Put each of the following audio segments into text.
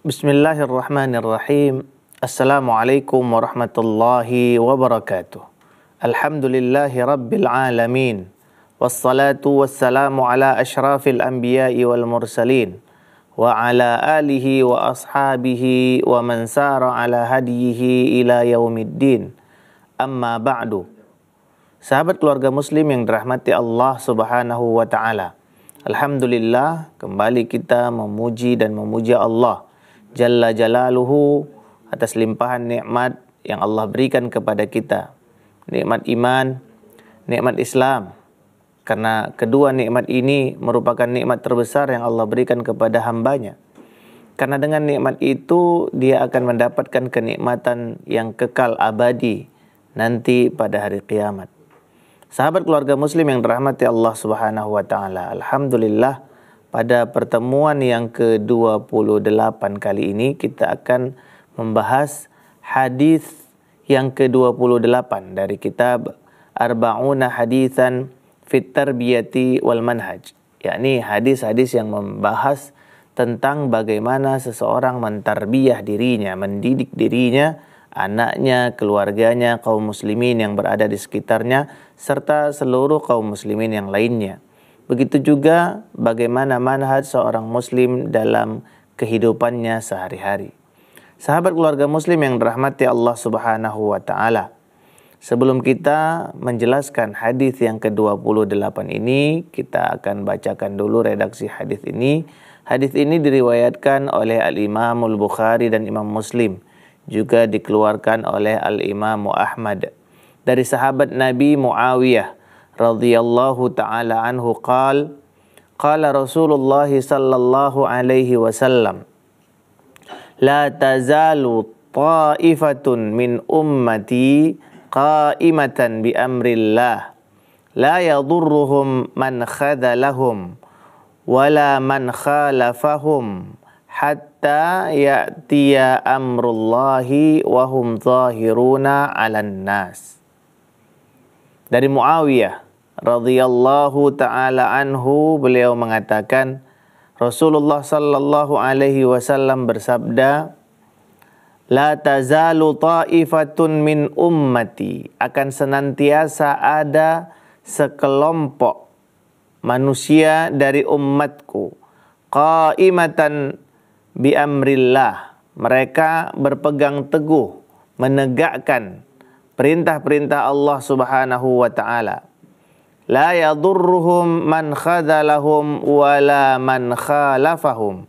Bismillahirrahmanirrahim. Assalamualaikum warahmatullahi wabarakatuh. Alhamdulillahi rabbil alamin. Wassalatu wassalamu ala ashrafil anbiya'i wal mursalin. Wa ala alihi wa ashabihi wa man sara ala hadiyihi ila yaumiddin. Amma ba'du. Sahabat keluarga muslim yang dirahmati Allah subhanahu wa ta'ala. Alhamdulillah, kembali kita memuji dan memuja Allah Jalla Jalaluhu atas limpahan nikmat yang Allah berikan kepada kita. Nikmat iman, nikmat Islam. Karena kedua nikmat ini merupakan nikmat terbesar yang Allah berikan kepada hambanya. Karena dengan nikmat itu dia akan mendapatkan kenikmatan yang kekal abadi nanti pada hari kiamat. Sahabat keluarga muslim yang dirahmati Allah subhanahu wa ta'ala. Alhamdulillah, pada pertemuan yang ke-28 kali ini kita akan membahas hadis yang ke-28 dari kitab Arba'una Haditsan fit Tarbiyati wal Manhaj, yakni hadis-hadis yang membahas tentang bagaimana seseorang mentarbiyah dirinya, mendidik dirinya, anaknya, keluarganya, kaum muslimin yang berada di sekitarnya, serta seluruh kaum muslimin yang lainnya. Begitu juga bagaimana manhaj seorang muslim dalam kehidupannya sehari-hari. Sahabat keluarga muslim yang dirahmati Allah subhanahu wa ta'ala. Sebelum kita menjelaskan hadis yang ke-28 ini, kita akan bacakan dulu redaksi hadis ini. Hadis ini diriwayatkan oleh Al-Imam Al-Bukhari dan Imam Muslim. Juga dikeluarkan oleh Al-Imam Ahmad. Dari sahabat Nabi Muawiyah radhiyallahu ta'ala anhu qala Rasulullah sallallahu alaihi wasallam, la tazalu ta'ifatun min ummati qa'imatan bi amrillah la yadurruhum man khadalahum wala man khalafahum hatta ya'tiya amrullahi wa hum zahiruna 'alan nas. Dari Muawiyah radhiyallahu ta'ala anhu, beliau mengatakan Rasulullah sallallahu alaihi wasallam bersabda, la tazalu ta'ifatun min ummati, akan senantiasa ada sekelompok manusia dari umatku, qa'imatan bi amrillah, mereka berpegang teguh menegakkan perintah-perintah Allah subhanahu wa ta'ala. La yadurruhum man khadalahum wala man khalafahum.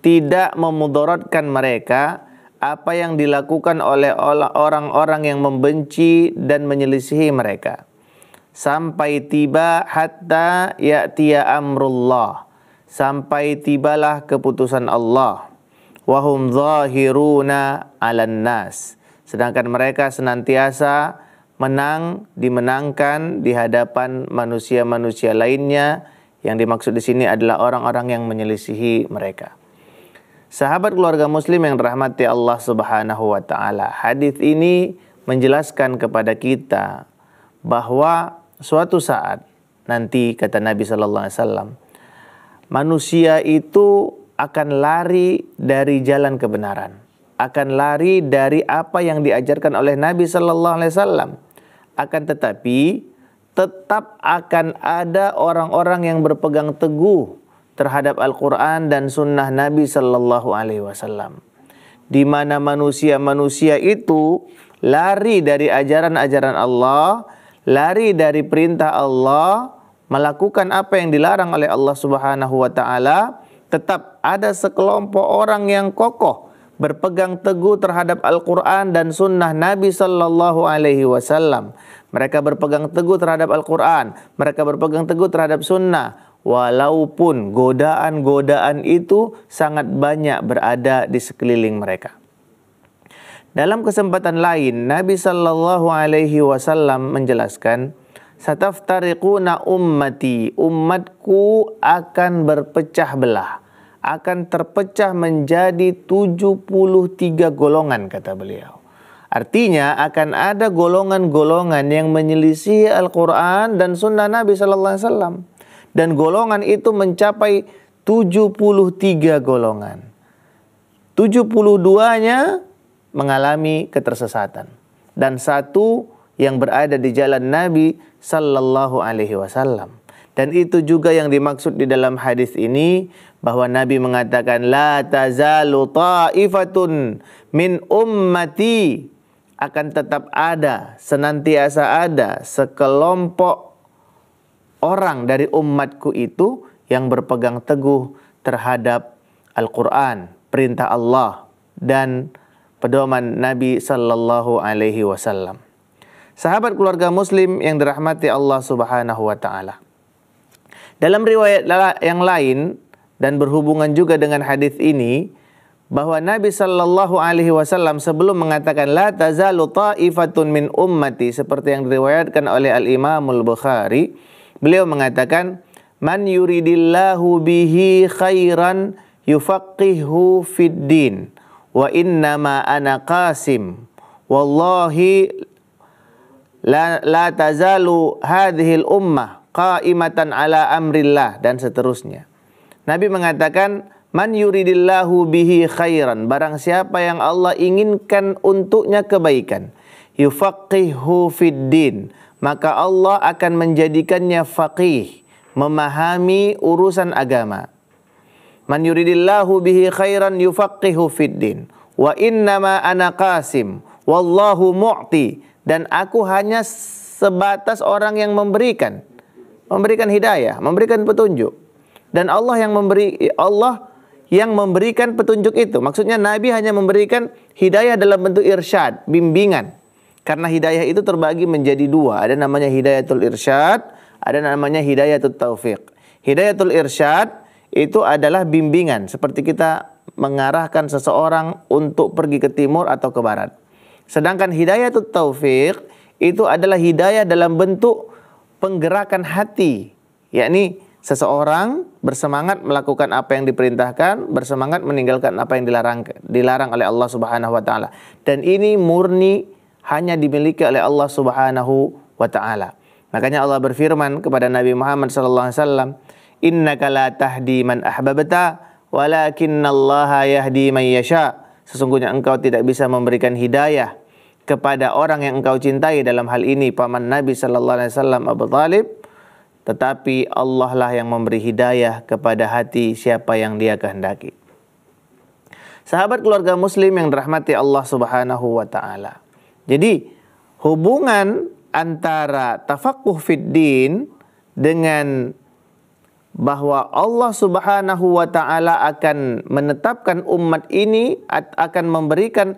Tidak memudaratkan mereka apa yang dilakukan oleh orang-orang yang membenci dan menyelisihi mereka. Sampai tiba hatta ya'tiya amrullah. Sampai tibalah keputusan Allah. Wahum zahiruna 'alan nas. Sedangkan mereka senantiasa dimenangkan di hadapan manusia-manusia lainnya. Yang dimaksud di sini adalah orang-orang yang menyelisihi mereka. Sahabat keluarga muslim yang dirahmati Allah subhanahu wa ta'ala, hadis ini menjelaskan kepada kita bahwa suatu saat nanti, kata Nabi sallallahu alaihi wasallam, manusia itu akan lari dari jalan kebenaran, akan lari dari apa yang diajarkan oleh Nabi sallallahu alaihi wasallam. Akan tetapi tetap akan ada orang-orang yang berpegang teguh terhadap Al-Quran dan Sunnah Nabi sallallahu alaihi wasallam. Di mana manusia-manusia itu lari dari ajaran-ajaran Allah, lari dari perintah Allah, melakukan apa yang dilarang oleh Allah subhanahu wa ta'ala. Tetap ada sekelompok orang yang kokoh berpegang teguh terhadap Al-Quran dan Sunnah Nabi sallallahu alaihi wasallam. Mereka berpegang teguh terhadap Al-Quran, mereka berpegang teguh terhadap Sunnah, walaupun godaan-godaan itu sangat banyak berada di sekeliling mereka. Dalam kesempatan lain, Nabi sallallahu alaihi wasallam menjelaskan, sataftariquna ummati, umatku akan berpecah belah, akan terpecah menjadi 73 golongan, kata beliau. Artinya akan ada golongan-golongan yang menyelisih Al-Quran dan Sunnah Nabi sallallahu alaihi wasallam. Dan golongan itu mencapai 73 golongan. 72-nya mengalami ketersesatan. Dan 1 yang berada di jalan Nabi sallallahu alaihi wasallam. Dan itu juga yang dimaksud di dalam hadis ini, bahwa Nabi mengatakan la tazalu ta'ifatun min ummati, akan tetap ada, senantiasa ada sekelompok orang dari umatku itu yang berpegang teguh terhadap Al-Quran, perintah Allah dan pedoman Nabi sallallahu alaihi wasallam. Sahabat keluarga muslim yang dirahmati Allah Subhanahu wa taala. Dalam riwayat yang lain dan berhubungan juga dengan hadis ini, bahwa Nabi sallallahu alaihi wasallam sebelum mengatakan la tazalu ta'ifatun min ummati, seperti yang diriwayatkan oleh Al-Imam Al-Bukhari, beliau mengatakan man yuridillahu bihi khairan yufaqihu fid din wa innama ana qasim wallahi la tazalu hadhil ummah qa'imatan ala amrillah, dan seterusnya. Nabi mengatakan man yuridillahu bihi khairan, barang siapa yang Allah inginkan untuknya kebaikan, yufaqihu fid din, maka Allah akan menjadikannya faqih, memahami urusan agama. Man yuridillahu bihi khairan yufaqihu fid din wa innama ana qasim wallahu mu'ti, dan aku hanya sebatas orang yang memberikan hidayah, memberikan petunjuk, dan Allah yang memberikan petunjuk itu. Maksudnya Nabi hanya memberikan hidayah dalam bentuk irsyad, bimbingan. Karena hidayah itu terbagi menjadi 2. Ada namanya hidayatul irsyad, ada namanya hidayatul taufiq. Hidayatul irsyad itu adalah bimbingan, seperti kita mengarahkan seseorang untuk pergi ke timur atau ke barat. Sedangkan hidayatul taufiq itu adalah hidayah dalam bentuk penggerakan hati, yakni seseorang bersemangat melakukan apa yang diperintahkan, bersemangat meninggalkan apa yang dilarang oleh Allah Subhanahu wa taala. Dan ini murni hanya dimiliki oleh Allah Subhanahu wa taala. Makanya Allah berfirman kepada Nabi Muhammad sallallahu alaihi wasallam, "Innaka la tahdi man ahbabta, walakinnallaha yahdi man yasha." Sesungguhnya engkau tidak bisa memberikan hidayah kepada orang yang engkau cintai, dalam hal ini paman Nabi sallallahu alaihi wasallam Abu Thalib, tetapi Allah lah yang memberi hidayah kepada hati siapa yang Dia kehendaki. Sahabat keluarga muslim yang dirahmati Allah Subhanahu wa taala. Jadi, hubungan antara tafaqquh fid din dengan bahwa Allah Subhanahu wa taala akan menetapkan umat ini, akan memberikan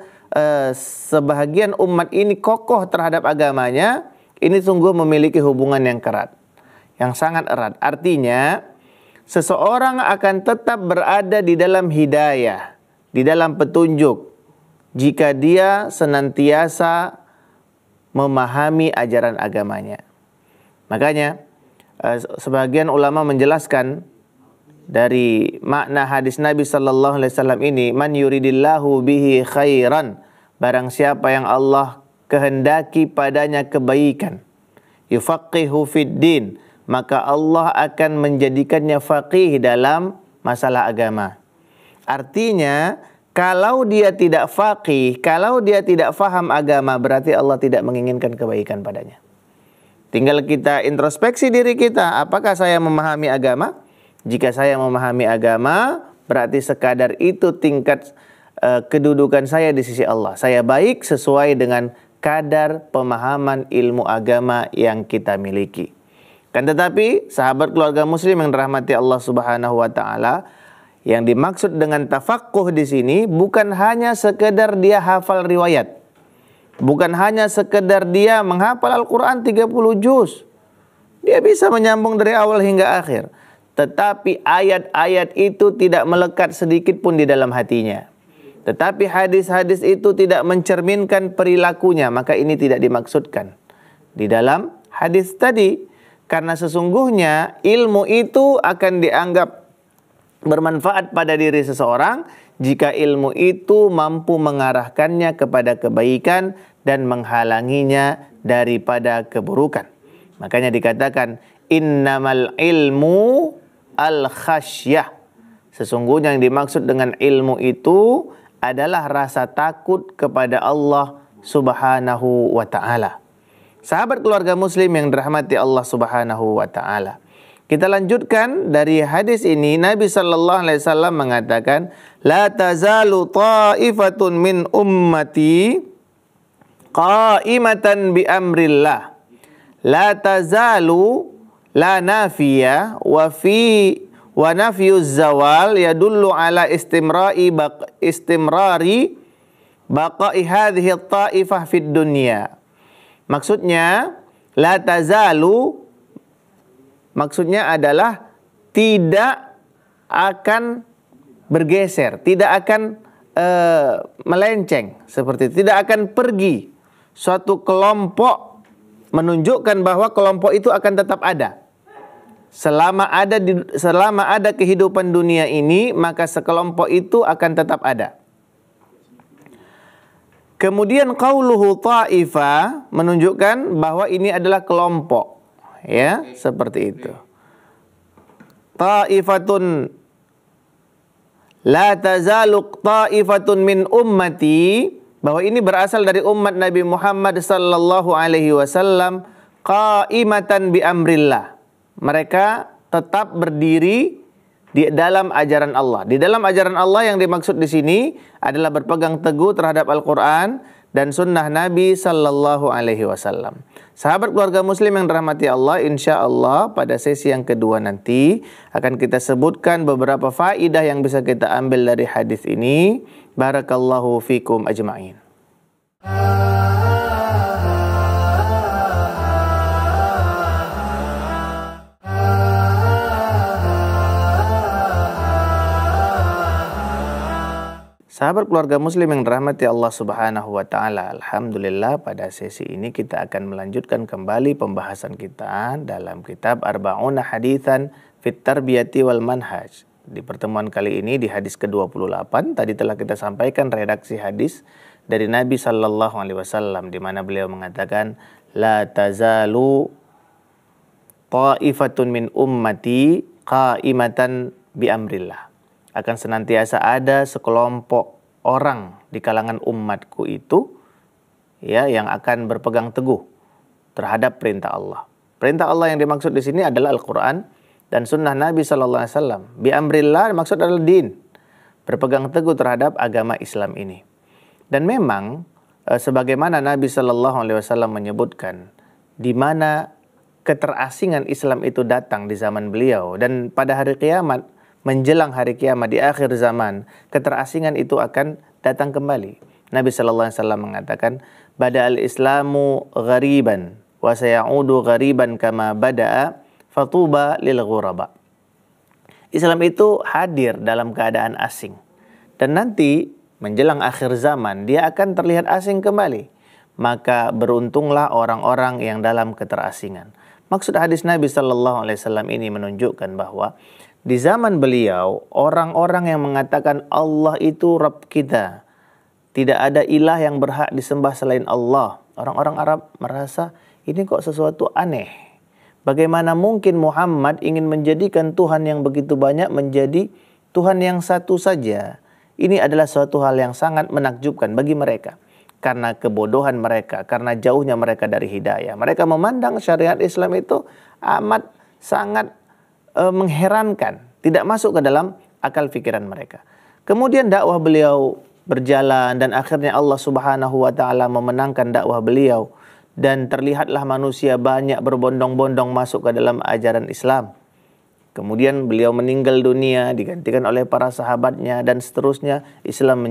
sebahagian umat ini kokoh terhadap agamanya, ini sungguh memiliki hubungan yang erat, yang sangat erat. Artinya, seseorang akan tetap berada di dalam hidayah, di dalam petunjuk, jika dia senantiasa memahami ajaran agamanya. Makanya, sebagian ulama menjelaskan dari makna hadis Nabi sallallahu alaihi wasallam ini, man yuridillahu bihi khairan, barang siapa yang Allah kehendaki padanya kebaikan, yufaqihu fid din, maka Allah akan menjadikannya faqih dalam masalah agama. Artinya, kalau dia tidak faqih, kalau dia tidak faham agama, berarti Allah tidak menginginkan kebaikan padanya. Tinggal kita introspeksi diri kita, apakah saya memahami agama? Jika saya memahami agama, berarti sekadar itu tingkat kedudukan saya di sisi Allah. Saya baik sesuai dengan kadar pemahaman ilmu agama yang kita miliki. Kan tetapi, sahabat keluarga muslim yang dirahmati Allah Subhanahu wa taala, yang dimaksud dengan tafaqquh di sini bukan hanya sekedar dia hafal riwayat. Bukan hanya sekedar dia menghafal Al-Quran 30 juz. Dia bisa menyambung dari awal hingga akhir. Tetapi ayat-ayat itu tidak melekat sedikit pun di dalam hatinya. Tetapi hadis-hadis itu tidak mencerminkan perilakunya, maka ini tidak dimaksudkan di dalam hadis tadi. Karena sesungguhnya ilmu itu akan dianggap bermanfaat pada diri seseorang jika ilmu itu mampu mengarahkannya kepada kebaikan dan menghalanginya daripada keburukan. Makanya dikatakan innamal ilmu al-khasyah. Sesungguhnya yang dimaksud dengan ilmu itu adalah rasa takut kepada Allah Subhanahu wa ta'ala. Sahabat keluarga muslim yang dirahmati Allah Subhanahu wa ta'ala. Kita lanjutkan dari hadis ini. Nabi sallallahu alaihi wasallam mengatakan, la tazalu ta'ifatun min ummati qa'imatan bi amrillah. La tazalu la nafiya wa nafiyuz zawal yadullu ala istimrari baqa'i hadhihi at-ta'ifah fid dunya. Maksudnya la tazalu, maksudnya adalah tidak akan bergeser, tidak akan melenceng, seperti itu. Tidak akan pergi suatu kelompok, menunjukkan bahwa kelompok itu akan tetap ada. Selama ada kehidupan dunia ini, maka sekelompok itu akan tetap ada. Kemudian qauluhu ta'ifa menunjukkan bahwa ini adalah kelompok, ya, seperti itu. Ta'ifatun la tazalu ta'ifatun min ummati, bahwa ini berasal dari umat Nabi Muhammad sallallahu alaihi wasallam, qa'imatan bi amrillah. Mereka tetap berdiri di dalam ajaran Allah. Di dalam ajaran Allah yang dimaksud di sini adalah berpegang teguh terhadap Al-Quran dan sunnah Nabi sallallahu alaihi wasallam. Sahabat keluarga muslim yang dirahmati Allah, insya Allah pada sesi yang kedua nanti akan kita sebutkan beberapa faidah yang bisa kita ambil dari hadis ini. Barakallahu fikum ajma'in. Sahabat keluarga muslim yang dirahmati Allah Subhanahu wa ta'ala, alhamdulillah pada sesi ini kita akan melanjutkan kembali pembahasan kita dalam kitab Arba'una Haditsan fit Tarbiyati wal Manhaj. Di pertemuan kali ini di hadis ke-28 tadi telah kita sampaikan redaksi hadis dari Nabi sallallahu alaihi wasallam di mana beliau mengatakan la tazalu ta'ifatun min ummati qa'imatan bi amrillah. Akan senantiasa ada sekelompok orang di kalangan umatku itu, ya, yang akan berpegang teguh terhadap perintah Allah. Perintah Allah yang dimaksud di sini adalah Al-Quran dan sunnah Nabi sallallahu alaihi wasallam. Bi amrillah maksud adalah din, berpegang teguh terhadap agama Islam ini. Dan memang sebagaimana Nabi sallallahu alaihi wasallam menyebutkan, di mana keterasingan Islam itu datang di zaman beliau, dan pada hari kiamat, menjelang hari kiamat di akhir zaman, keterasingan itu akan datang kembali. Nabi sallallahu alaihi wasallam mengatakan, bada'al islamu ghariban wa sayaudu ghariban kama bada'a fatuba lil ghuraba. Islam itu hadir dalam keadaan asing, dan nanti menjelang akhir zaman dia akan terlihat asing kembali. Maka beruntunglah orang-orang yang dalam keterasingan. Maksud hadis Nabi sallallahu alaihi wasallam ini menunjukkan bahwa di zaman beliau, orang-orang yang mengatakan Allah itu Rabb kita, tidak ada ilah yang berhak disembah selain Allah. Orang-orang Arab merasa ini kok sesuatu aneh. Bagaimana mungkin Muhammad ingin menjadikan Tuhan yang begitu banyak menjadi Tuhan yang satu saja? Ini adalah suatu hal yang sangat menakjubkan bagi mereka. Karena kebodohan mereka, karena jauhnya mereka dari hidayah. Mereka memandang syariat Islam itu amat sangat mengherankan, tidak masuk ke dalam akal pikiran mereka. Kemudian dakwah beliau berjalan dan akhirnya Allah Subhanahu wa taala memenangkan dakwah beliau dan terlihatlah manusia banyak berbondong-bondong masuk ke dalam ajaran Islam. Kemudian beliau meninggal dunia digantikan oleh para sahabatnya dan seterusnya Islam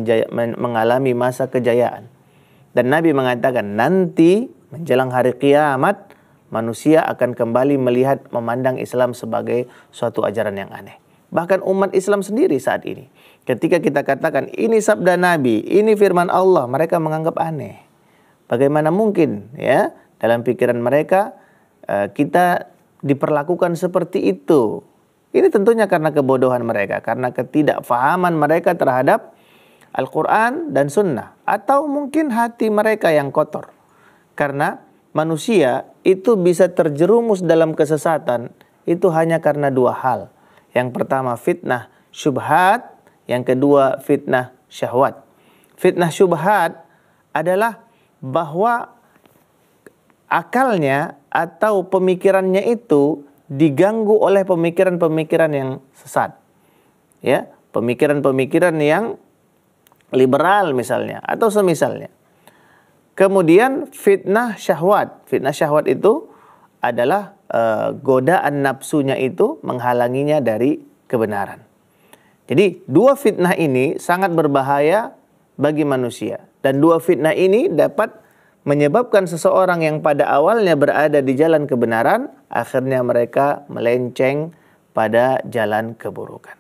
mengalami masa kejayaan. Dan Nabi mengatakan nanti menjelang hari kiamat manusia akan kembali melihat, memandang Islam sebagai suatu ajaran yang aneh. Bahkan umat Islam sendiri saat ini, ketika kita katakan ini sabda Nabi, ini firman Allah, mereka menganggap aneh. Bagaimana mungkin, ya, dalam pikiran mereka kita diperlakukan seperti itu? Ini tentunya karena kebodohan mereka, karena ketidakfahaman mereka terhadap Al-Quran dan Sunnah, atau mungkin hati mereka yang kotor. Karena manusia itu bisa terjerumus dalam kesesatan itu hanya karena dua hal. Yang pertama fitnah syubhat, yang kedua fitnah syahwat. Fitnah syubhat adalah bahwa akalnya atau pemikirannya itu diganggu oleh pemikiran-pemikiran yang sesat. Ya, pemikiran-pemikiran yang liberal misalnya atau semisalnya. Kemudian fitnah syahwat. Fitnah syahwat itu adalah godaan nafsunya itu menghalanginya dari kebenaran. Jadi dua fitnah ini sangat berbahaya bagi manusia. Dan dua fitnah ini dapat menyebabkan seseorang yang pada awalnya berada di jalan kebenaran, akhirnya mereka melenceng pada jalan keburukan.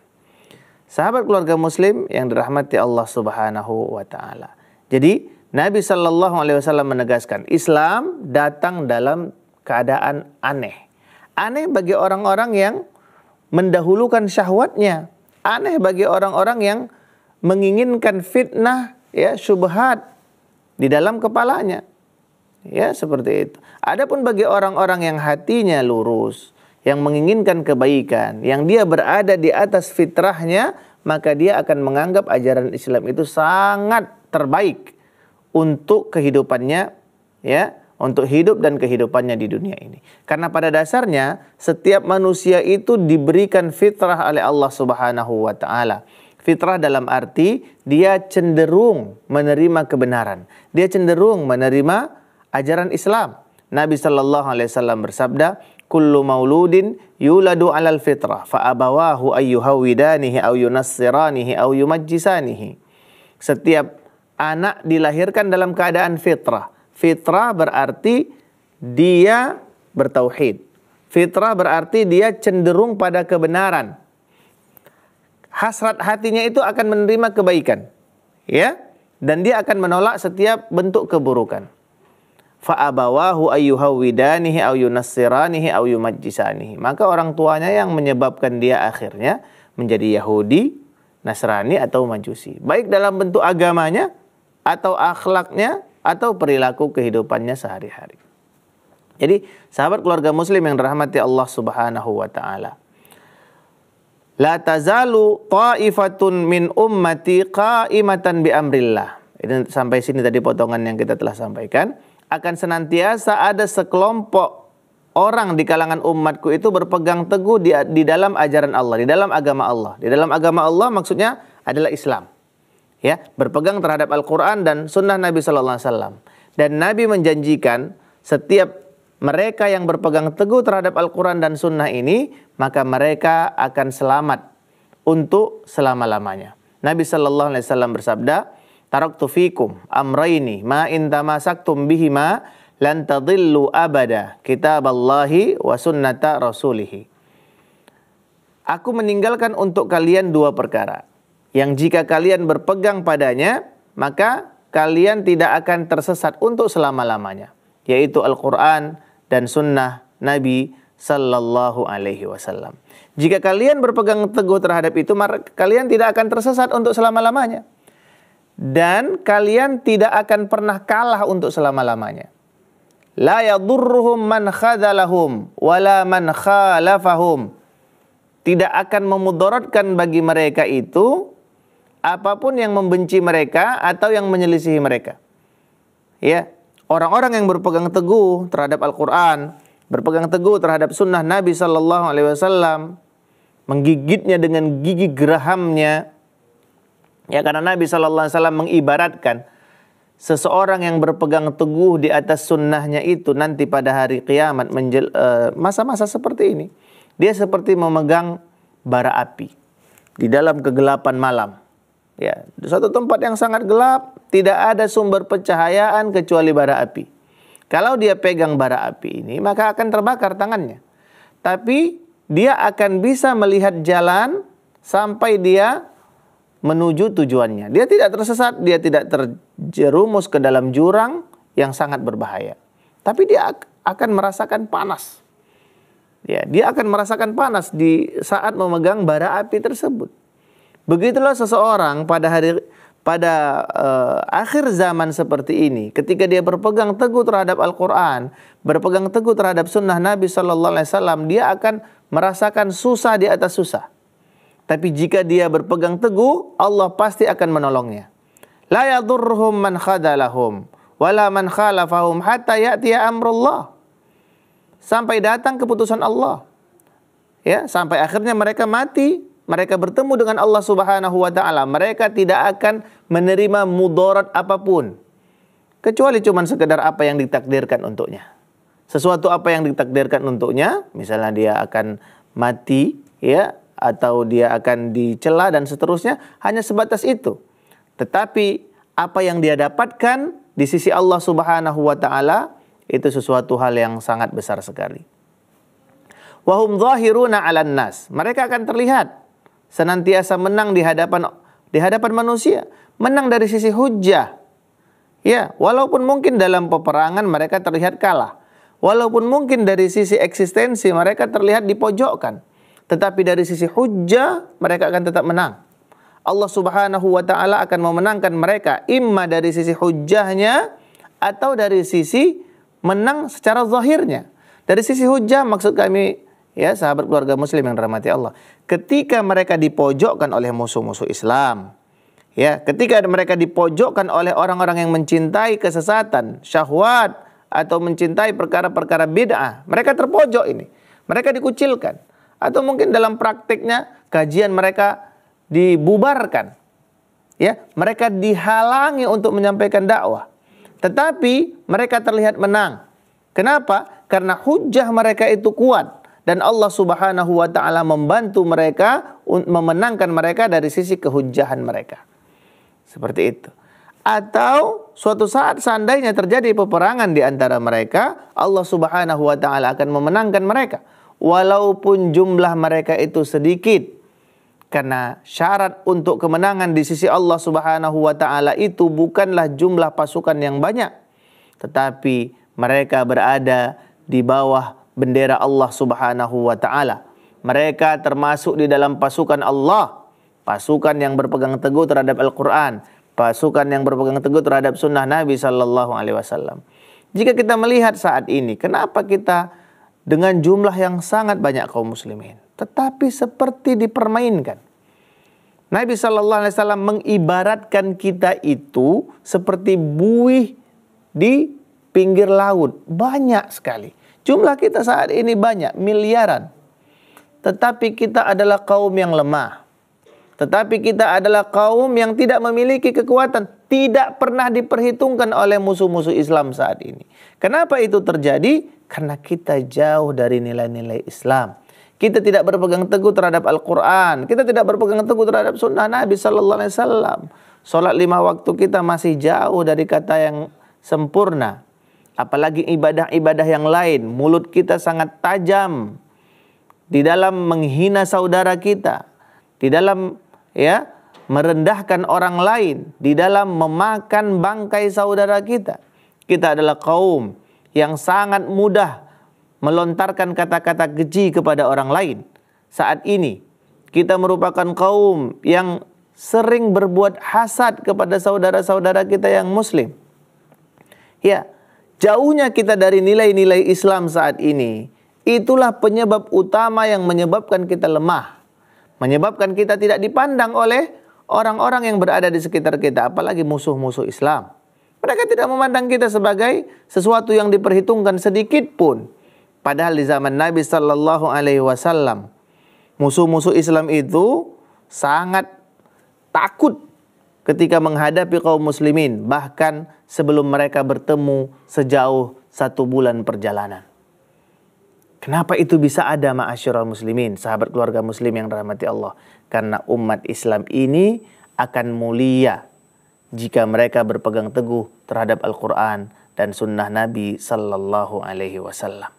Sahabat keluarga muslim yang dirahmati Allah Subhanahu wa taala. Jadi Nabi sallallahu alaihi wasallam menegaskan, Islam datang dalam keadaan aneh. Aneh bagi orang-orang yang mendahulukan syahwatnya. Aneh bagi orang-orang yang menginginkan fitnah, ya, syubhat di dalam kepalanya. Ya, seperti itu. Adapun bagi orang-orang yang hatinya lurus, yang menginginkan kebaikan, yang dia berada di atas fitrahnya, maka dia akan menganggap ajaran Islam itu sangat terbaik untuk kehidupannya, ya, untuk hidup dan kehidupannya di dunia ini. Karena pada dasarnya setiap manusia itu diberikan fitrah oleh Allah Subhanahu wa taala. Fitrah dalam arti dia cenderung menerima kebenaran. Dia cenderung menerima ajaran Islam. Nabi sallallahu alaihi wasallam bersabda, "Kullu mauludin yuladu 'alal fitrah fa abawahu ayyuhawidanihi aw yunassiranihi aw yumajjisanihi." Setiap anak dilahirkan dalam keadaan fitrah. Fitrah berarti dia bertauhid. Fitrah berarti dia cenderung pada kebenaran. Hasrat hatinya itu akan menerima kebaikan, ya, dan dia akan menolak setiap bentuk keburukan. Fa abawahu ayyuhawidanihi aw yunassiranihi aw yumajjisanihi. Maka orang tuanya yang menyebabkan dia akhirnya menjadi Yahudi, Nasrani atau Majusi, baik dalam bentuk agamanya atau akhlaknya atau perilaku kehidupannya sehari-hari. Jadi sahabat keluarga muslim yang dirahmati Allah Subhanahu wa taala, la tazalu ta'ifatun min ummati qa'imatan bi amrillah. Ini sampai sini tadi potongan yang kita telah sampaikan. Akan senantiasa ada sekelompok orang di kalangan umatku itu berpegang teguh di dalam ajaran Allah, di dalam agama Allah. Di dalam agama Allah maksudnya adalah Islam. Ya, berpegang terhadap Al-Quran dan Sunnah Nabi Sallallahu Alaihi Wasallam. Dan Nabi menjanjikan setiap mereka yang berpegang teguh terhadap Al-Quran dan Sunnah ini, maka mereka akan selamat untuk selama-lamanya. Nabi Sallallahu Alaihi Wasallam bersabda, "Taraktu fikum amraini ma in tamasaktum bihima lan tadillu abada, kitaballahi wa sunnata rasulihi." Aku meninggalkan untuk kalian dua perkara yang jika kalian berpegang padanya, maka kalian tidak akan tersesat untuk selama-lamanya, yaitu Al-Quran dan Sunnah Nabi Sallallahu Alaihi Wasallam. Jika kalian berpegang teguh terhadap itu, maka kalian tidak akan tersesat untuk selama-lamanya. Dan kalian tidak akan pernah kalah untuk selama-lamanya. La yadurruhum man khadalahum, wala man khalafahum. Tidak akan memudaratkan bagi mereka itu apapun yang membenci mereka atau yang menyelisihi mereka. Ya, orang-orang yang berpegang teguh terhadap Al-Quran, berpegang teguh terhadap Sunnah Nabi Sallallahu Alaihi Wasallam, menggigitnya dengan gigi gerahamnya. Ya, karena Nabi Sallallahu Alaihi Wasallam mengibaratkan seseorang yang berpegang teguh di atas sunnahnya itu nanti pada hari kiamat, masa-masa seperti ini, dia seperti memegang bara api di dalam kegelapan malam. Ya, di suatu tempat yang sangat gelap, tidak ada sumber pencahayaan kecuali bara api. Kalau dia pegang bara api ini, maka akan terbakar tangannya. Tapi dia akan bisa melihat jalan sampai dia menuju tujuannya. Dia tidak tersesat, dia tidak terjerumus ke dalam jurang yang sangat berbahaya. Tapi dia akan merasakan panas. Ya, dia akan merasakan panas di saat memegang bara api tersebut. Begitulah seseorang pada akhir zaman seperti ini, ketika dia berpegang teguh terhadap Al-Quran, berpegang teguh terhadap Sunnah Nabi Sallallahu Alaihi Wasallam, dia akan merasakan susah di atas susah. Tapi jika dia berpegang teguh, Allah pasti akan menolongnya. La yadurruhum man khadalahum wala man khalafahum hatta ya'tiya amrullah. Sampai datang keputusan Allah. Ya, sampai akhirnya mereka mati, mereka bertemu dengan Allah Subhanahu wa taala. Mereka tidak akan menerima mudarat apapun kecuali cuma sekedar apa yang ditakdirkan untuknya. Sesuatu apa yang ditakdirkan untuknya, misalnya dia akan mati, ya, atau dia akan dicela dan seterusnya, hanya sebatas itu. Tetapi apa yang dia dapatkan di sisi Allah Subhanahu wa taala itu sesuatu hal yang sangat besar sekali. Wahum zahiruna 'alan nas. Mereka akan terlihat senantiasa menang di hadapan manusia, menang dari sisi hujjah. Ya, walaupun mungkin dalam peperangan mereka terlihat kalah. Walaupun mungkin dari sisi eksistensi mereka terlihat dipojokkan, tetapi dari sisi hujjah mereka akan tetap menang. Allah Subhanahu wa taala akan memenangkan mereka imma dari sisi hujjahnya atau dari sisi menang secara zahirnya. Dari sisi hujjah maksud kami, ya sahabat keluarga muslim yang dirahmati Allah, ketika mereka dipojokkan oleh musuh-musuh Islam, ya, ketika mereka dipojokkan oleh orang-orang yang mencintai kesesatan, syahwat, atau mencintai perkara-perkara bid'ah, mereka terpojok ini, mereka dikucilkan, atau mungkin dalam praktiknya kajian mereka dibubarkan, ya, mereka dihalangi untuk menyampaikan dakwah, tetapi mereka terlihat menang. Kenapa? Karena hujjah mereka itu kuat dan Allah Subhanahu wa taala membantu mereka memenangkan mereka dari sisi kehujjahan mereka. Seperti itu. Atau suatu saat seandainya terjadi peperangan di antara mereka, Allah Subhanahu wa taala akan memenangkan mereka walaupun jumlah mereka itu sedikit. Karena syarat untuk kemenangan di sisi Allah Subhanahu wa taala itu bukanlah jumlah pasukan yang banyak, tetapi mereka berada di bawah bendera Allah Subhanahu wa taala. Mereka termasuk di dalam pasukan Allah, pasukan yang berpegang teguh terhadap Al-Qur'an, pasukan yang berpegang teguh terhadap sunnah Nabi sallallahu alaihi wasallam. Jika kita melihat saat ini, kenapa kita dengan jumlah yang sangat banyak kaum muslimin, tetapi seperti dipermainkan. Nabi sallallahu alaihi wasallam mengibaratkan kita itu seperti buih di pinggir laut. Banyak sekali. Jumlah kita saat ini banyak, miliaran. Tetapi kita adalah kaum yang lemah. Tetapi kita adalah kaum yang tidak memiliki kekuatan. Tidak pernah diperhitungkan oleh musuh-musuh Islam saat ini. Kenapa itu terjadi? Karena kita jauh dari nilai-nilai Islam. Kita tidak berpegang teguh terhadap Al-Quran. Kita tidak berpegang teguh terhadap sunnah Nabi sallallahu alaihi wasallam. Salat 5 waktu kita masih jauh dari kata yang sempurna. Apalagi ibadah-ibadah yang lain. Mulut kita sangat tajam di dalam menghina saudara kita, di dalam merendahkan orang lain, di dalam memakan bangkai saudara kita. Kita adalah kaum yang sangat mudah melontarkan kata-kata keji kepada orang lain. Saat ini kita merupakan kaum yang sering berbuat hasad kepada saudara-saudara kita yang muslim. Ya, jauhnya kita dari nilai-nilai Islam saat ini, itulah penyebab utama yang menyebabkan kita lemah, menyebabkan kita tidak dipandang oleh orang-orang yang berada di sekitar kita, apalagi musuh-musuh Islam. Mereka tidak memandang kita sebagai sesuatu yang diperhitungkan sedikit pun. Padahal di zaman Nabi sallallahu alaihi wasallam, musuh-musuh Islam itu sangat takut ketika menghadapi kaum muslimin, bahkan sebelum mereka bertemu sejauh 1 bulan perjalanan. Kenapa itu bisa ada, ma'asyiral muslimin, sahabat keluarga muslim yang dirahmati Allah? Karena umat Islam ini akan mulia jika mereka berpegang teguh terhadap Al-Quran dan sunnah Nabi sallallahu alaihi wasallam.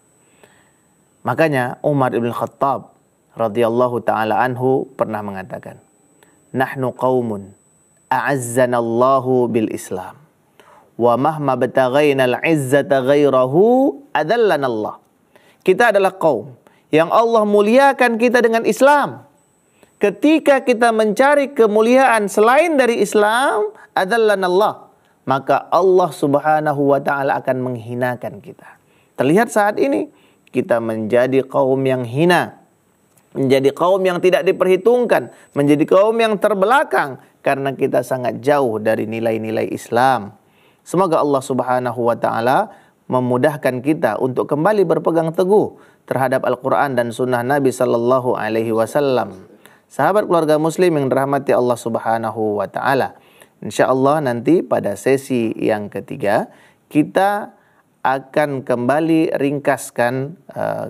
Makanya Umar ibn Khattab radhiyallahu ta'ala anhu pernah mengatakan, "Nahnu qaumun a'azzanallahu bil Islam, wa mahma bataghaina al-'izzata ghairahu adallanallah." Kita adalah kaum yang Allah muliakan kita dengan Islam. Ketika kita mencari kemuliaan selain dari Islam, adallanallah, maka Allah Subhanahu wa taala akan menghinakan kita. Terlihat saat ini kita menjadi kaum yang hina, menjadi kaum yang tidak diperhitungkan, menjadi kaum yang terbelakang karena kita sangat jauh dari nilai-nilai Islam. Semoga Allah Subhanahu wa taala memudahkan kita untuk kembali berpegang teguh terhadap Al-Quran dan Sunnah Nabi Sallallahu Alaihi Wasallam. Sahabat keluarga Muslim yang dirahmati Allah Subhanahu wa taala, insyaallah nanti pada sesi yang ketiga kita akan kembali ringkaskan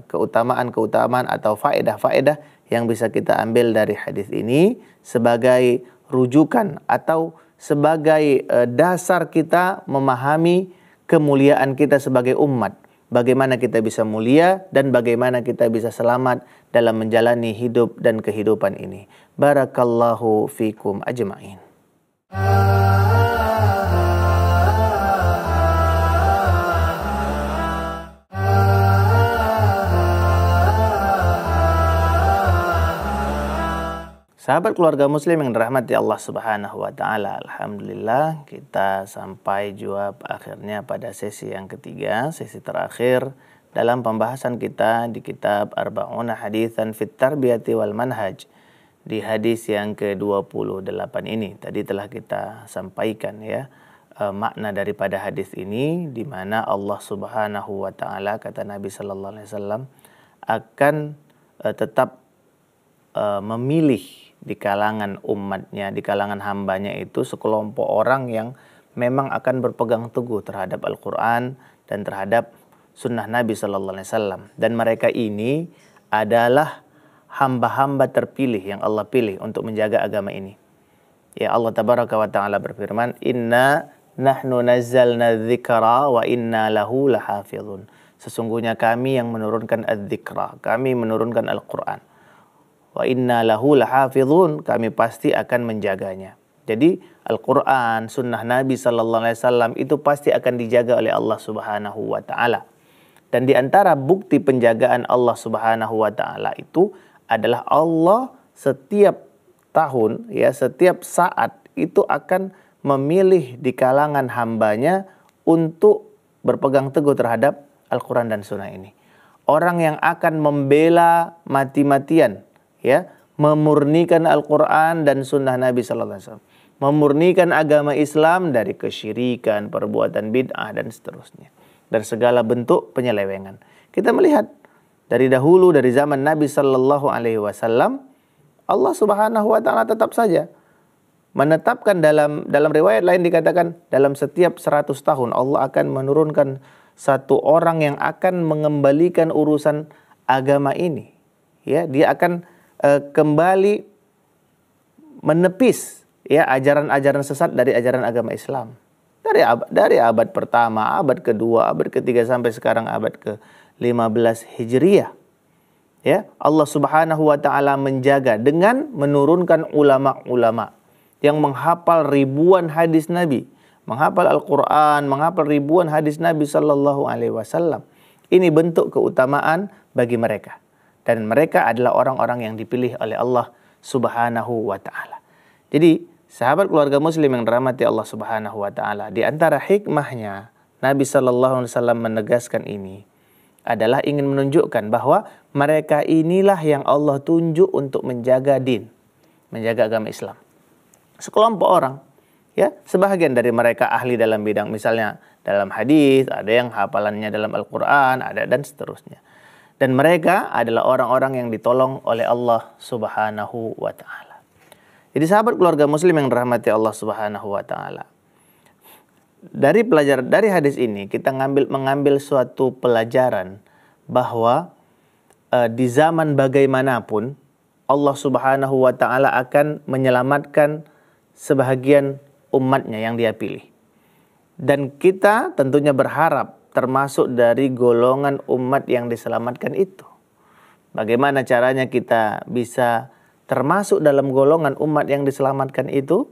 keutamaan-keutamaan atau faedah-faedah yang bisa kita ambil dari hadis ini sebagai rujukan atau sebagai dasar kita memahami kemuliaan kita sebagai umat. Bagaimana kita bisa mulia dan bagaimana kita bisa selamat dalam menjalani hidup dan kehidupan ini. Barakallahu fikum ajma'in. Sahabat keluarga Muslim yang dirahmati Allah Subhanahu wa taala, alhamdulillah kita sampai jawab akhirnya pada sesi yang ketiga, sesi terakhir dalam pembahasan kita di kitab Arba'una Haditsan fit Tarbiyati wal Manhaj. Di hadis yang ke-28 ini tadi telah kita sampaikan ya makna daripada hadis ini, di mana Allah Subhanahu wa taala, kata Nabi sallallahu alaihi wasallam, akan tetap memilih di kalangan umatnya, di kalangan hambanya itu sekelompok orang yang memang akan berpegang teguh terhadap Al-Quran dan terhadap sunnah Nabi Sallallahu Alaihi Wasallam. Dan mereka ini adalah hamba-hamba terpilih yang Allah pilih untuk menjaga agama ini. Ya, Allah Tabaraka wa Ta'ala berfirman, Inna nahnu nazzalna dzikra wa inna lahu lahafizun. Sesungguhnya kami yang menurunkan adzikra, kami menurunkan Al-Quran. Wa inna lahu lahafizun, kami pasti akan menjaganya. Jadi Al-Quran, sunnah Nabi Sallallahu Alaihi Wasallam itu pasti akan dijaga oleh Allah Subhanahu wa Ta'ala. Dan di antara bukti penjagaan Allah Subhanahu wa Ta'ala itu adalah Allah setiap tahun, ya setiap saat itu akan memilih di kalangan hambanya untuk berpegang teguh terhadap Al-Quran dan sunnah ini. Orang yang akan membela mati-matian, ya, memurnikan Al-Quran dan sunnah Nabi Sallallahu Alaihi Wasallam, memurnikan agama Islam dari kesyirikan, perbuatan bid'ah dan seterusnya, dan segala bentuk penyelewengan. Kita melihat dari dahulu, dari zaman Nabi Sallallahu Alaihi Wasallam, Allah Subhanahu wa Ta'ala tetap saja menetapkan, dalam riwayat lain dikatakan dalam setiap 100 tahun Allah akan menurunkan satu orang yang akan mengembalikan urusan agama ini. Ya, dia akan kembali menepis ya ajaran-ajaran sesat dari ajaran agama Islam. Dari abad pertama, abad kedua, abad ketiga sampai sekarang abad ke-15 Hijriah. Ya, Allah Subhanahu wa Ta'ala menjaga dengan menurunkan ulama-ulama yang menghafal ribuan hadis Nabi, menghafal Al-Quran, menghafal ribuan hadis Nabi Sallallahu Alaihi Wasallam. Ini bentuk keutamaan bagi mereka. Dan mereka adalah orang-orang yang dipilih oleh Allah Subhanahu wa Ta'ala. Jadi, sahabat keluarga Muslim yang dirahmati Allah Subhanahu wa Ta'ala, di antara hikmahnya Nabi Sallallahu Alaihi Wasallam menegaskan ini adalah ingin menunjukkan bahwa mereka inilah yang Allah tunjuk untuk menjaga din, menjaga agama Islam. Sekelompok orang, ya, sebahagian dari mereka ahli dalam bidang, misalnya dalam hadis, ada yang hafalannya dalam Al-Quran, ada dan seterusnya. Dan mereka adalah orang-orang yang ditolong oleh Allah Subhanahu wa Ta'ala. Jadi sahabat keluarga Muslim yang dirahmati Allah Subhanahu wa Ta'ala, dari hadis ini kita mengambil suatu pelajaran bahwa di zaman bagaimanapun Allah Subhanahu wa Ta'ala akan menyelamatkan sebahagian umatnya yang Dia pilih. Dan kita tentunya berharap termasuk dari golongan umat yang diselamatkan itu. Bagaimana caranya kita bisa termasuk dalam golongan umat yang diselamatkan itu?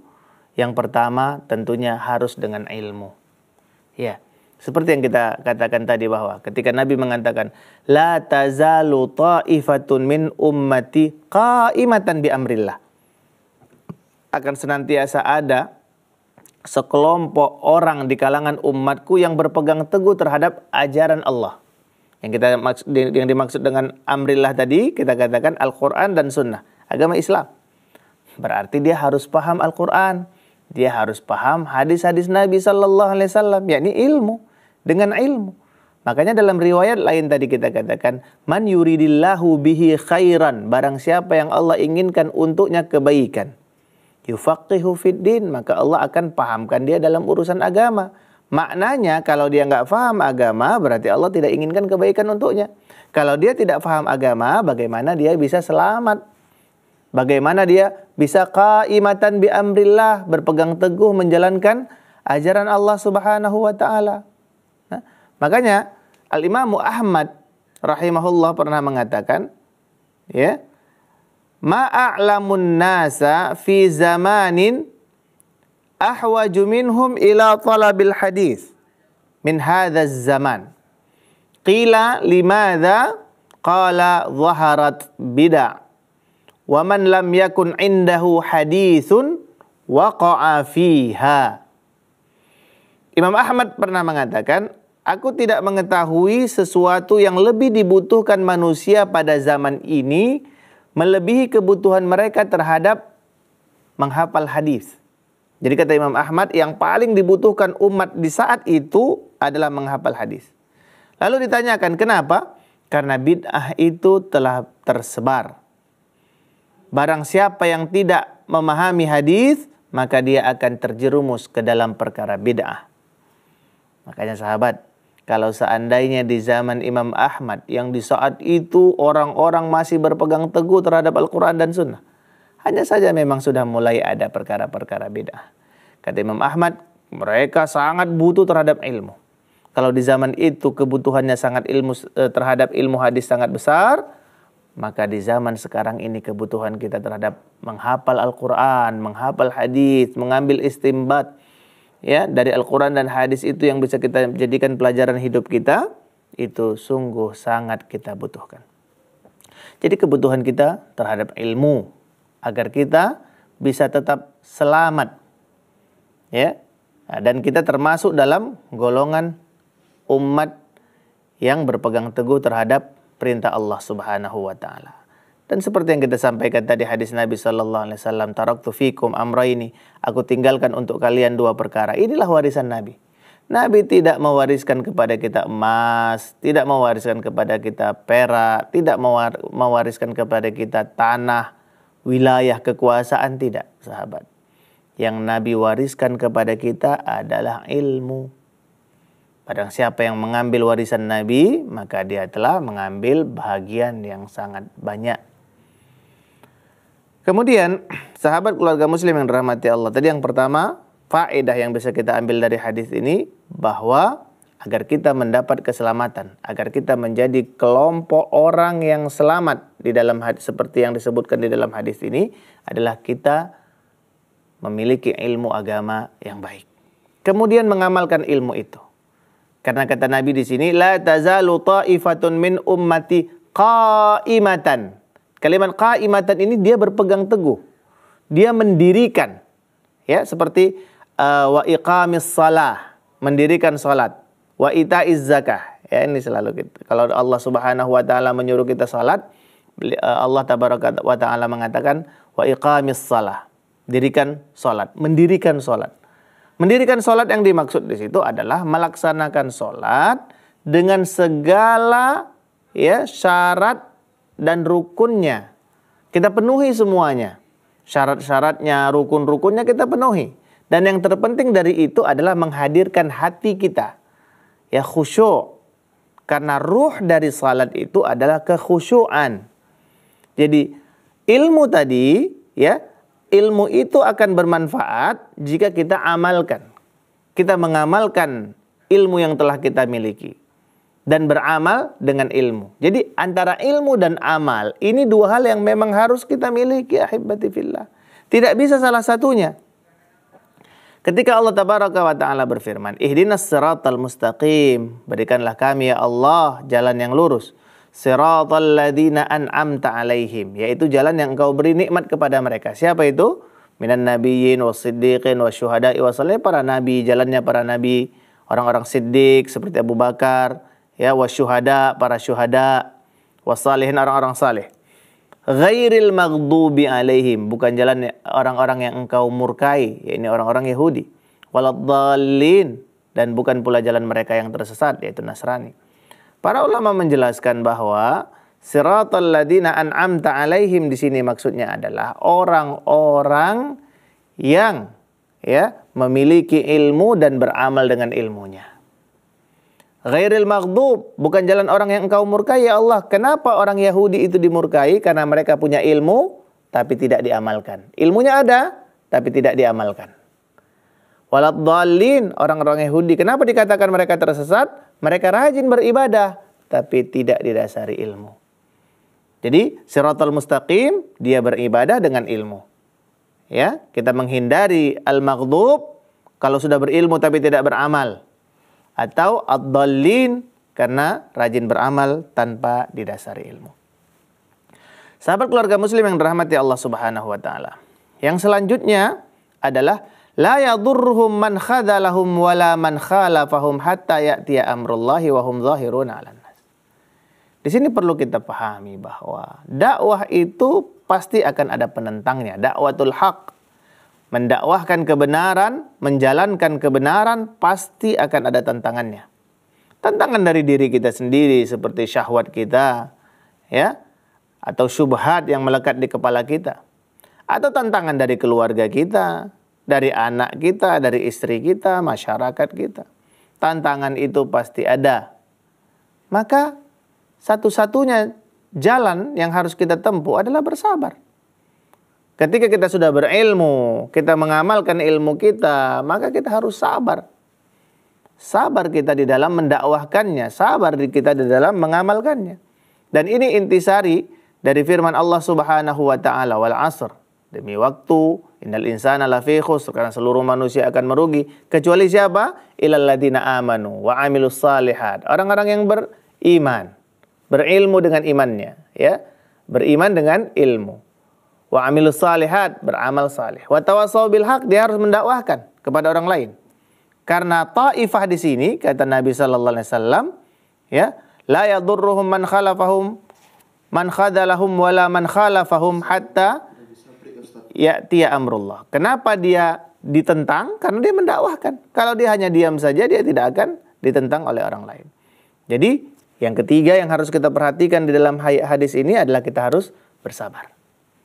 Yang pertama tentunya harus dengan ilmu. Ya, seperti yang kita katakan tadi bahwa ketika Nabi mengatakan la tazalu ta'ifatun min ummati qa'imatan bi amrillah, akan senantiasa ada sekelompok orang di kalangan umatku yang berpegang teguh terhadap ajaran Allah. Yang dimaksud dengan amrillah tadi kita katakan Al-Quran dan Sunnah, agama Islam. berarti dia harus paham Al-Quran, dia harus paham hadis-hadis Nabi Sallallahu Alaihi Wasallam, yakni ilmu. Dengan ilmu. Makanya dalam riwayat lain tadi kita katakan, man yuridillahu bihi khairan, barang siapa yang Allah inginkan untuknya kebaikan, yufaqihu fiddin, maka Allah akan pahamkan dia dalam urusan agama. Maknanya kalau dia nggak paham agama, berarti Allah tidak inginkan kebaikan untuknya. Kalau dia tidak paham agama, bagaimana dia bisa selamat? Bagaimana dia bisa qaimatan bi amrillah, berpegang teguh menjalankan ajaran Allah Subhanahu wa taala. Makanya Al-Imam Ahmad rahimahullah pernah mengatakan, ya, ma'a'lamun nasa fi zamanin ahwaju minhum ila talabil hadis min hadzal zaman. Qila limadza? Qala zaharat bid'ah. Wa man lam yakun indahu haditsun waqa'a fiha. Imam Ahmad pernah mengatakan, aku tidak mengetahui sesuatu yang lebih dibutuhkan manusia pada zaman ini melebihi kebutuhan mereka terhadap menghafal hadis. Jadi kata Imam Ahmad, yang paling dibutuhkan umat di saat itu adalah menghafal hadis. Lalu ditanyakan, kenapa? Karena bid'ah itu telah tersebar. Barang siapa yang tidak memahami hadis, maka dia akan terjerumus ke dalam perkara bid'ah. Makanya sahabat, kalau seandainya di zaman Imam Ahmad yang di saat itu orang-orang masih berpegang teguh terhadap Al-Quran dan Sunnah, hanya saja memang sudah mulai ada perkara-perkara bid'ah. Kata Imam Ahmad, mereka sangat butuh terhadap ilmu. Kalau di zaman itu kebutuhannya terhadap ilmu hadis sangat besar, maka di zaman sekarang ini kebutuhan kita terhadap menghafal Al-Quran, menghafal hadis, mengambil istimbat, ya, dari Al-Quran dan hadis itu yang bisa kita jadikan pelajaran hidup kita, itu sungguh sangat kita butuhkan. Jadi kebutuhan kita terhadap ilmu agar kita bisa tetap selamat, ya, dan kita termasuk dalam golongan umat yang berpegang teguh terhadap perintah Allah Subhanahu wa taala. Dan seperti yang kita sampaikan tadi hadis Nabi sallallahu alaihi wasallam, taraktu fikum amraini, aku tinggalkan untuk kalian dua perkara. Inilah warisan Nabi. Nabi tidak mewariskan kepada kita emas, tidak mewariskan kepada kita perak, tidak mewariskan kepada kita tanah, wilayah, kekuasaan, tidak, sahabat. Yang Nabi wariskan kepada kita adalah ilmu. Barang siapa yang mengambil warisan Nabi, maka dia telah mengambil bahagian yang sangat banyak. Kemudian, sahabat keluarga muslim yang dirahmati Allah. Tadi yang pertama, faedah yang bisa kita ambil dari hadis ini, bahwa agar kita mendapat keselamatan, agar kita menjadi kelompok orang yang selamat di dalam hadis seperti yang disebutkan di dalam hadis ini, adalah kita memiliki ilmu agama yang baik. Kemudian mengamalkan ilmu itu. Karena kata Nabi di sini, la tazalu ta'ifatun min ummati qa'imatan. Kalimat qa'imatan ini dia berpegang teguh. Dia mendirikan. Ya, seperti wa iqamis shalah, mendirikan salat. Wa ita'iz zakah. Ya, ini selalu kita. Kalau Allah Subhanahu wa taala menyuruh kita salat, Allah tabaraka wa taala mengatakan wa iqamis shalah. Dirikan salat, mendirikan salat. Mendirikan sholat yang dimaksud di situ adalah melaksanakan sholat dengan segala, ya, syarat dan rukunnya. Kita penuhi semuanya. Syarat-syaratnya, rukun-rukunnya kita penuhi. Dan yang terpenting dari itu adalah menghadirkan hati kita, ya, khusyuk. Karena ruh dari salat itu adalah kekhusyuan. Jadi ilmu tadi, ya, ilmu itu akan bermanfaat jika kita amalkan. Kita mengamalkan ilmu yang telah kita miliki. Dan beramal dengan ilmu. Jadi antara ilmu dan amal, ini dua hal yang memang harus kita miliki, ahibati fillah. Tidak bisa salah satunya. Ketika Allah tabaraka wa ta'ala berfirman, ihdinas siratal mustaqim, berikanlah kami ya Allah jalan yang lurus. Siratal ladzina an'amta alaihim, yaitu jalan yang engkau beri nikmat kepada mereka. Siapa itu? Minan nabiyyin wasiddiqin wasyuhada'i wasalih, para nabi, jalannya para nabi, orang-orang siddiq seperti Abu Bakar, ya, wasyuhada, para syuhada, wasalihin, orang-orang saleh. Ghairil maghdubi alaihim, bukan jalan orang-orang yang engkau murkai, yaitu orang-orang Yahudi. Waladdallin, dan bukan pula jalan mereka yang tersesat, yaitu Nasrani. Para ulama menjelaskan bahwa siratal ladzina an'amta alaihim di sini maksudnya adalah orang-orang yang memiliki ilmu dan beramal dengan ilmunya. Ghairil maghdub, bukan jalan orang yang engkau murkai ya Allah. Kenapa orang Yahudi itu dimurkai? Karena mereka punya ilmu tapi tidak diamalkan. Ilmunya ada tapi tidak diamalkan. Waladdallin, orang-orang Yahudi, kenapa dikatakan mereka tersesat? Mereka rajin beribadah tapi tidak didasari ilmu. Jadi siratal mustaqim, dia beribadah dengan ilmu. Ya, kita menghindari al-maghdub kalau sudah berilmu tapi tidak beramal. Atau ad-dallin karena rajin beramal tanpa didasari ilmu. Sahabat keluarga muslim yang dirahmati Allah Subhanahu wa taala. Yang selanjutnya adalah la yadurruhum man khadalahum wala man khalafahum hatta ya'tiya amrullahi wa hum zahiruna 'alan nas. Di sini perlu kita pahami bahwa dakwah itu pasti akan ada penentangnya. Dakwatul haq, mendakwahkan kebenaran, menjalankan kebenaran pasti akan ada tantangannya. Tantangan dari diri kita sendiri seperti syahwat kita, ya, atau syubhat yang melekat di kepala kita. Atau tantangan dari keluarga kita, dari anak kita, dari istri kita, masyarakat kita. Tantangan itu pasti ada. Maka satu-satunya jalan yang harus kita tempuh adalah bersabar. Ketika kita sudah berilmu, kita mengamalkan ilmu kita, maka kita harus sabar. Sabar kita di dalam mendakwahkannya, sabar kita di dalam mengamalkannya. Dan ini intisari dari firman Allah Subhanahu wa taala, wal 'asr, demi waktu, innal insana lafi khusr, karena seluruh manusia akan merugi kecuali siapa? Illal ladzina amanu wa 'amilus shalihat. Orang-orang yang beriman, berilmu dengan imannya, ya. Beriman dengan ilmu. Wa amilus salihat, beramal salih. Wa tawassaw bil haq, dia harus mendakwahkan kepada orang lain. Karena taifah di sini kata Nabi sallallahu alaihi wasallam, ya, la yadurruhum man khalafahum man khadalahum wala man khalafahum hatta ya'tiya amrullah. Kenapa dia ditentang? Karena dia mendakwahkan. Kalau dia hanya diam saja, dia tidak akan ditentang oleh orang lain. Jadi, yang ketiga yang harus kita perhatikan di dalam hadis ini adalah kita harus bersabar.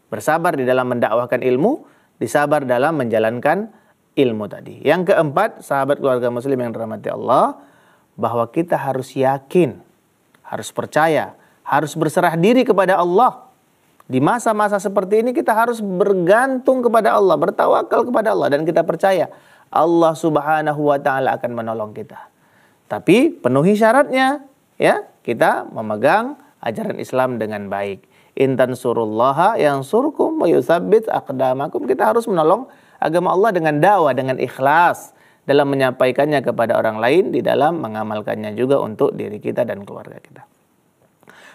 Bersabar di dalam mendakwahkan ilmu, disabar dalam menjalankan ilmu tadi. Yang keempat, sahabat keluarga muslim yang dirahmati Allah, bahwa kita harus yakin, harus percaya, harus berserah diri kepada Allah. Di masa-masa seperti ini kita harus bergantung kepada Allah, bertawakal kepada Allah, dan kita percaya Allah Subhanahu wa taala akan menolong kita. Tapi penuhi syaratnya, ya, kita memegang ajaran Islam dengan baik. In tansurullaha yansurkum wa yutsabbit aqdamakum. Kita harus menolong agama Allah dengan dakwah, dengan ikhlas dalam menyampaikannya kepada orang lain, di dalam mengamalkannya juga untuk diri kita dan keluarga kita.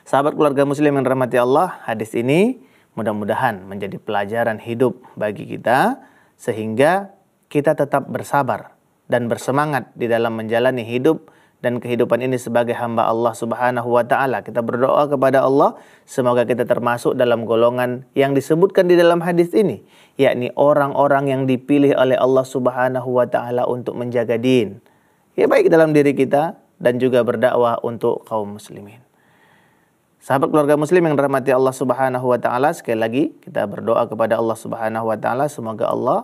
Sahabat keluarga muslim yang dirahmati Allah, hadis ini mudah-mudahan menjadi pelajaran hidup bagi kita sehingga kita tetap bersabar dan bersemangat di dalam menjalani hidup dan kehidupan ini sebagai hamba Allah Subhanahu wa taala. Kita berdoa kepada Allah semoga kita termasuk dalam golongan yang disebutkan di dalam hadis ini, yakni orang-orang yang dipilih oleh Allah Subhanahu wa taala untuk menjaga din, ya, baik dalam diri kita dan juga berdakwah untuk kaum muslimin. Sahabat keluarga muslim yang dirahmati Allah Subhanahu wa taala, sekali lagi kita berdoa kepada Allah Subhanahu wa taala semoga Allah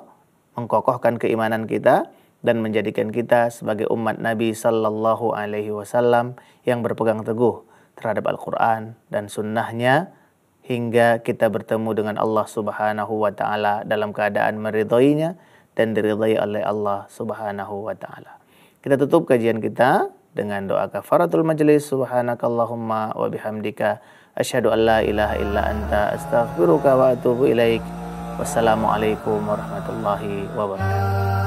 mengkokohkan keimanan kita dan menjadikan kita sebagai umat Nabi sallallahu alaihi wasallam yang berpegang teguh terhadap Al-Quran dan sunnahnya hingga kita bertemu dengan Allah Subhanahu wa ta'ala dalam keadaan meridhoinya dan diridhai oleh Allah Subhanahu wa ta'ala. Kita tutup kajian kita dengan doa kafaratul majlis. Subhanakallahumma wa bihamdika asyhadu an la ilaha illa anta astaghfiruka wa atubu ilaik. Wassalamualaikum warahmatullahi wabarakatuh.